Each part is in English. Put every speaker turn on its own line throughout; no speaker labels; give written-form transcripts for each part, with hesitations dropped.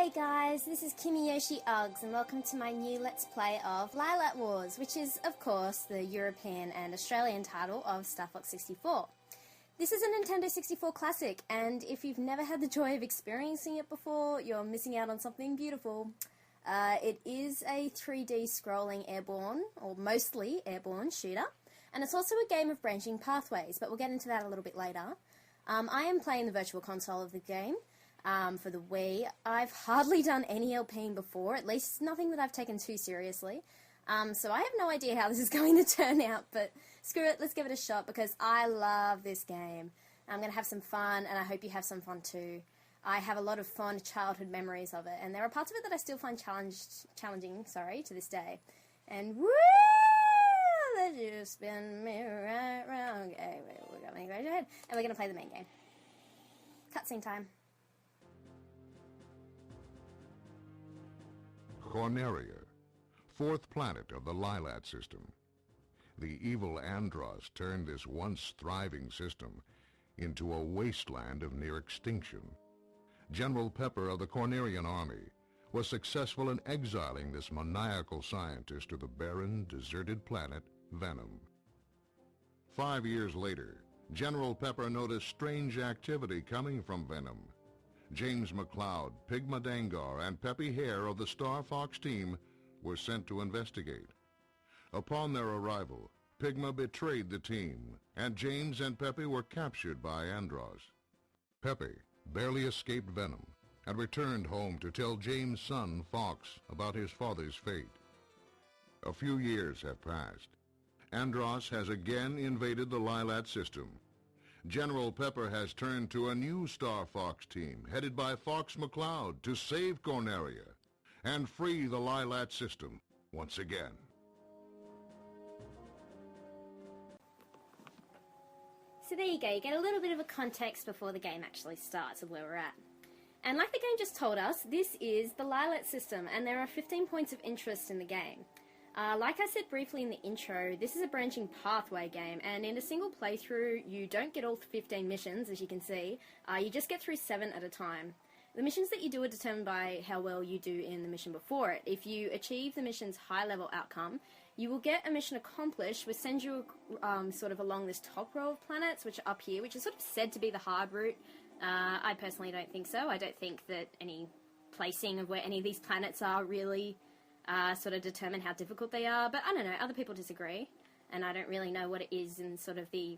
Hey guys, this is KimiYoshiUGGS and welcome to my new Let's Play of Lylat Wars, which is, of course, the European and Australian title of Star Fox 64. This is a Nintendo 64 classic, and if you've never had the joy of experiencing it before, you're missing out on something beautiful. It is a 3D scrolling airborne, or mostly airborne, shooter, and it's also a game of branching pathways, but we'll get into that a little bit later. I am playing the virtual console of the game. For the Wii. I've hardly done any LPing before, at least nothing that I've taken too seriously. So I have no idea how this is going to turn out, but screw it, let's give it a shot because I love this game. I'm going to have some fun, and I hope you have some fun too. I have a lot of fond childhood memories of it, and there are parts of it that I still find challenging to this day. And woo! Let you spin me right round. Okay, we're going to go ahead, and we're going to play the main game. Cutscene time.
Corneria, fourth planet of the Lylat system. The evil Andross turned this once thriving system into a wasteland of near extinction. General Pepper of the Cornerian army was successful in exiling this maniacal scientist to the barren, deserted planet Venom. 5 years later, General Pepper noticed strange activity coming from Venom. James McLeod, Pigma Dangar, and Peppy Hare of the Star Fox team were sent to investigate. Upon their arrival, Pigma betrayed the team, and James and Peppy were captured by Andross. Peppy barely escaped Venom and returned home to tell James' son, Fox, about his father's fate. A few years have passed. Andross has again invaded the Lylat system. General Pepper has turned to a new Star Fox team, headed by Fox McCloud, to save Corneria and free the Lylat system once again.
So there you go, you get a little bit of a context before the game actually starts of where we're at. And like the game just told us, this is the Lylat system, and there are 15 points of interest in the game. Like I said briefly in the intro, this is a branching pathway game, and in a single playthrough you don't get all 15 missions, as you can see. You just get through 7 at a time. The missions that you do are determined by how well you do in the mission before it. If you achieve the mission's high level outcome, you will get a mission accomplished, which sends you sort of along this top row of planets, which are up here, which is sort of said to be the hard route. I personally don't think so. I don't think that any placing of where any of these planets are really sort of determine how difficult they are, but I don't know, other people disagree, and I don't really know what it is in sort of the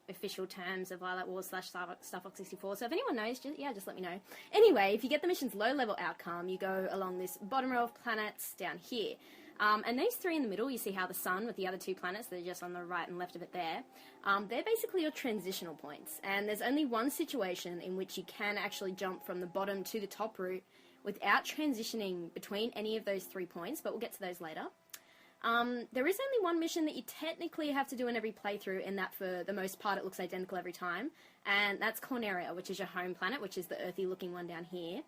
official terms of Lylat Wars / Star Fox 64, so if anyone knows, just let me know. Anyway, if you get the mission's low-level outcome, you go along this bottom row of planets down here. And these 3 in the middle, you see how the sun with the other 2 planets, they're just on the right and left of it there, they're basically your transitional points, and there's only one situation in which you can actually jump from the bottom to the top route without transitioning between any of those 3 points, but we'll get to those later. There is only one mission that you technically have to do in every playthrough, in that for the most part it looks identical every time, and that's Corneria, which is your home planet, which is the earthy looking one down here.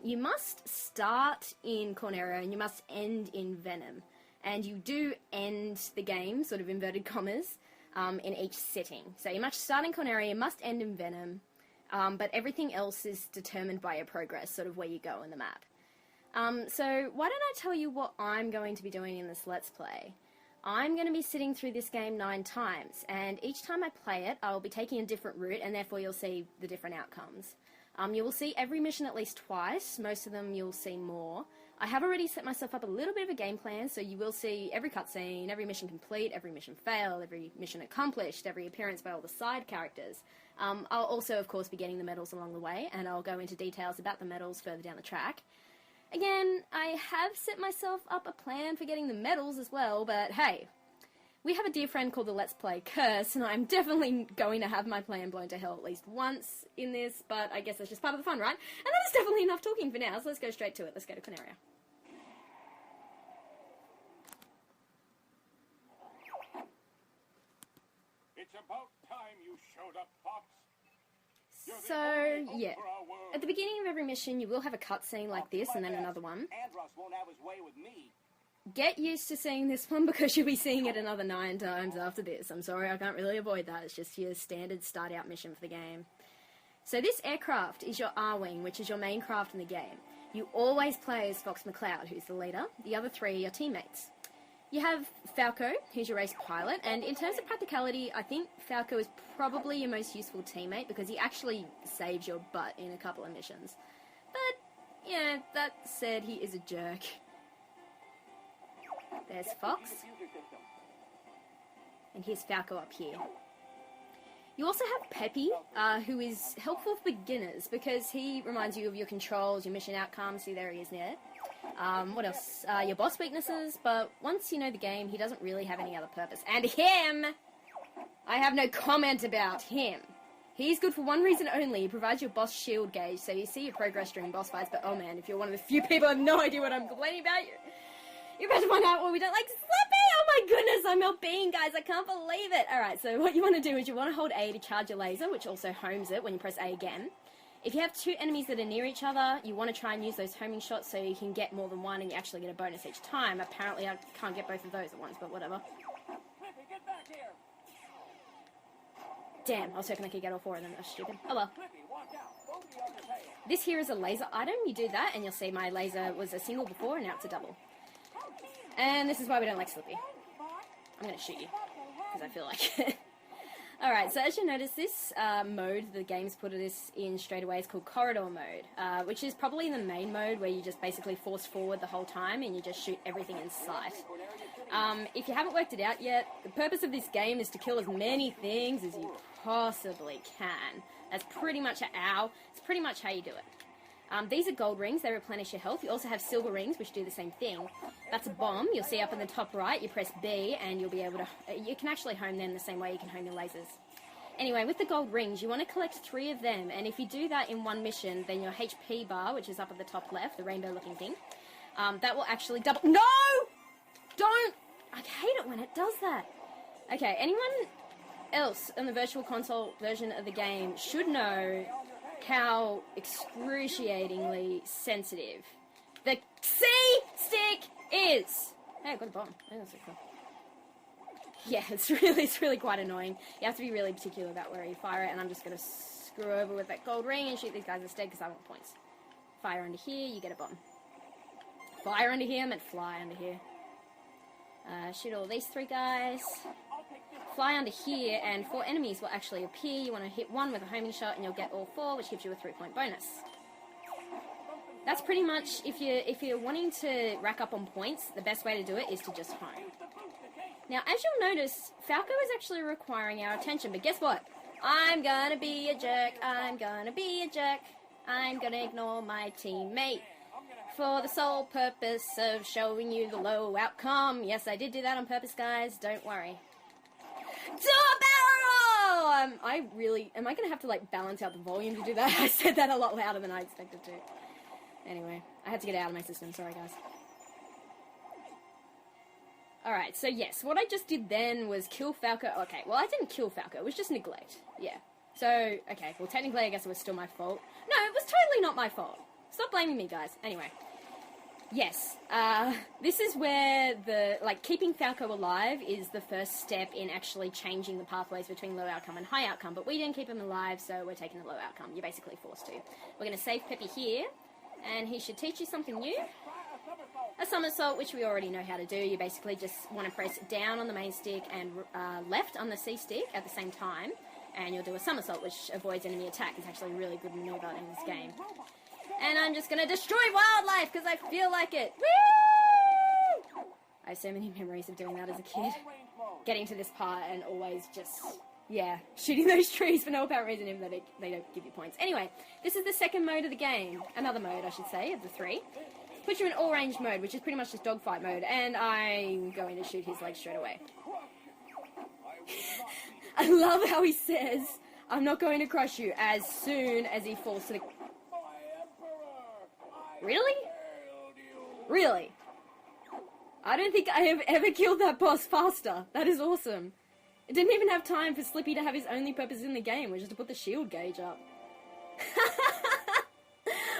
You must start in Corneria and you must end in Venom, and you do end the game, sort of inverted commas, in each setting. So you must start in Corneria, you must end in Venom, but everything else is determined by your progress, sort of where you go in the map. So why don't I tell you what I'm going to be doing in this Let's Play. I'm going to be sitting through this game 9 times, and each time I play it, I'll be taking a different route, and therefore you'll see the different outcomes. You will see every mission at least twice, most of them you'll see more. I have already set myself up a little bit of a game plan, so you will see every cutscene, every mission complete, every mission fail, every mission accomplished, every appearance by all the side characters. I'll also, of course, be getting the medals along the way, and I'll go into details about the medals further down the track. Again, I have set myself up a plan for getting the medals as well, but hey, we have a dear friend called the Let's Play Curse, and I'm definitely going to have my plan blown to hell at least once in this, but I guess that's just part of the fun, right? And that is definitely enough talking for now, so let's go straight to it. Let's go to Corneria.
It's about time you showed up, Fox.
So, yeah, at the beginning of every mission you will have a cutscene like this, and then another one.
Andross won't have his way with me.
Get used to seeing this one because you'll be seeing it another 9 times after this. I'm sorry, I can't really avoid that. It's just your standard start-out mission for the game. So this aircraft is your R-Wing, which is your main craft in the game. You always play as Fox McCloud, who's the leader. The other 3 are your teammates. You have Falco, who's your race pilot, and in terms of practicality, I think Falco is probably your most useful teammate because he actually saves your butt in a couple of missions. But, yeah, that said, he is a jerk. There's Fox. And here's Falco up here. You also have Peppy, who is helpful for beginners because he reminds you of your controls, your mission outcomes. See, there he is there. What else? Your boss weaknesses, but once you know the game, he doesn't really have any other purpose. And him! I have no comment about him. He's good for one reason only. He provides your boss shield gauge, so you see your progress during boss fights, but oh man, if you're one of the few people who have no idea what I'm complaining about, you're about to find out what we don't like. Slippy! Oh my goodness, I'm Alpine, guys. I can't believe it. Alright, so what you want to do is you want to hold A to charge your laser, which also homes it when you press A again. If you have 2 enemies that are near each other, you want to try and use those homing shots so you can get more than one and you actually get a bonus each time. Apparently, I can't get both of those at once, but whatever.
Clippy, get back here.
Damn, I was hoping I could get all 4 of them. That's stupid. Oh well.
Clippy, watch out. Go the other way.
This here is a laser item. You do that, and you'll see my laser was a single before, and now it's a double. And this is why we don't like Slippy. I'm going to shoot you, because I feel like it. Alright, so as you notice, this mode the game's put this in straight away is called Corridor Mode, which is probably the main mode where you just basically force forward the whole time and you just shoot everything in sight. If you haven't worked it out yet, the purpose of this game is to kill as many things as you possibly can. That's pretty much it's pretty much how you do it. These are gold rings, they replenish your health. You also have silver rings, which do the same thing. That's a bomb. You'll see up in the top right, you press B, and you'll be able to... You can actually home them the same way you can home your lasers. Anyway, with the gold rings, you want to collect 3 of them, and if you do that in one mission, then your HP bar, which is up at the top left, the rainbow-looking thing, that will actually double... No! Don't! I hate it when it does that. Okay, anyone else on the Virtual Console version of the game should know how excruciatingly sensitive the C-stick is. Hey, I got a bomb. Oh, that's so cool. Yeah, it's really quite annoying. You have to be really particular about where you fire it, and I'm just going to screw over with that gold ring and shoot these guys instead because I want points. Fire under here, you get a bomb. Fire under here, I meant fly under here. Shoot all these 3 guys. Fly under here, and 4 enemies will actually appear. You want to hit 1 with a homing shot, and you'll get all 4, which gives you a 3-point bonus. That's pretty much, if you're wanting to rack up on points, the best way to do it is to just home. Now, as you'll notice, Falco is actually requiring our attention, but guess what? I'm gonna be a jerk, I'm gonna be a jerk. I'm gonna ignore my teammate for the sole purpose of showing you the low outcome. Yes, I did do that on purpose, guys, don't worry. Do a barrel roll! Am I gonna have to, like, balance out the volume to do that? I said that a lot louder than I expected to. Anyway, I had to get it out of my system, sorry guys. Alright, so yes, what I just did then was kill Falco. Okay, well I didn't kill Falco, it was just neglect. Yeah. So, okay, well technically I guess it was still my fault. No, it was totally not my fault. Stop blaming me, guys. Anyway. Yes, this is where keeping Falco alive is the first step in actually changing the pathways between low outcome and high outcome, but we didn't keep him alive, so we're taking the low outcome. You're basically forced to. We're going to save Peppy here, and he should teach you something new. A somersault, which we already know how to do. You basically just want to press down on the main stick and left on the C stick at the same time, and you'll do a somersault, which avoids enemy attack. It's actually a really good maneuver in this game. And I'm just going to destroy wildlife because I feel like it. Woo! I have so many memories of doing that as a kid. Getting to this part and always just, yeah, shooting those trees for no apparent reason even though they don't give you points. Anyway, this is the second mode of the game. Another mode, I should say, of the 3. Put you in all-range mode, which is pretty much just dogfight mode. And I'm going to shoot his leg straight away. I love how he says, I'm not going to crush you, as soon as he falls to the... Really? Really? I don't think I have ever killed that boss faster. That is awesome. It didn't even have time for Slippy to have his only purpose in the game, which is to put the shield gauge up.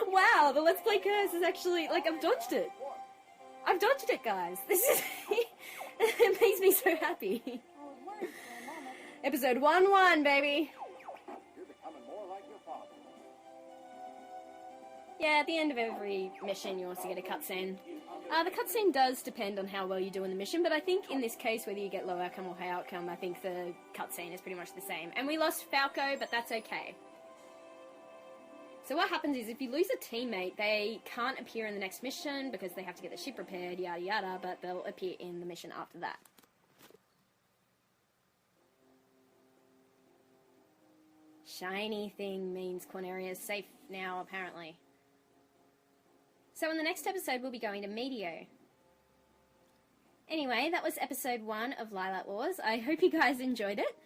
Wow, the Let's Play curse is actually, like, I've dodged it. I've dodged it, guys. This is... it makes me so happy. Episode 1-1, baby.
You're becoming more like your father.
Yeah, at the end of every mission, you also get a cutscene. The cutscene does depend on how well you do in the mission, but I think in this case, whether you get low outcome or high outcome, I think the cutscene is pretty much the same. And we lost Falco, but that's okay. So what happens is, if you lose a teammate, they can't appear in the next mission because they have to get the ship repaired, yada yada, but they'll appear in the mission after that. Shiny thing means Corneria is safe now, apparently. So in the next episode, we'll be going to Medio. Anyway, that was episode 1 of Lylat Wars. I hope you guys enjoyed it.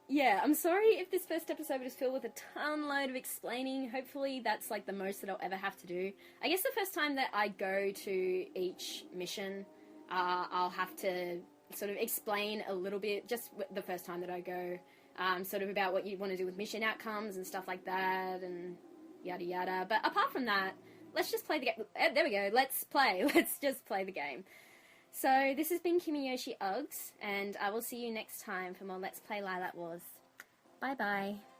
Yeah, I'm sorry if this first episode was filled with a ton load of explaining. Hopefully that's like the most that I'll ever have to do. I guess the first time that I go to each mission, I'll have to sort of explain a little bit, just the first time that I go, sort of about what you want to do with mission outcomes and stuff like that, and yada yada. But apart from that, let's just play the game. There we go. Let's play. Let's just play the game. So this has been KimiYoshiUGGS, and I will see you next time for more Let's Play Lylat Wars. Bye bye.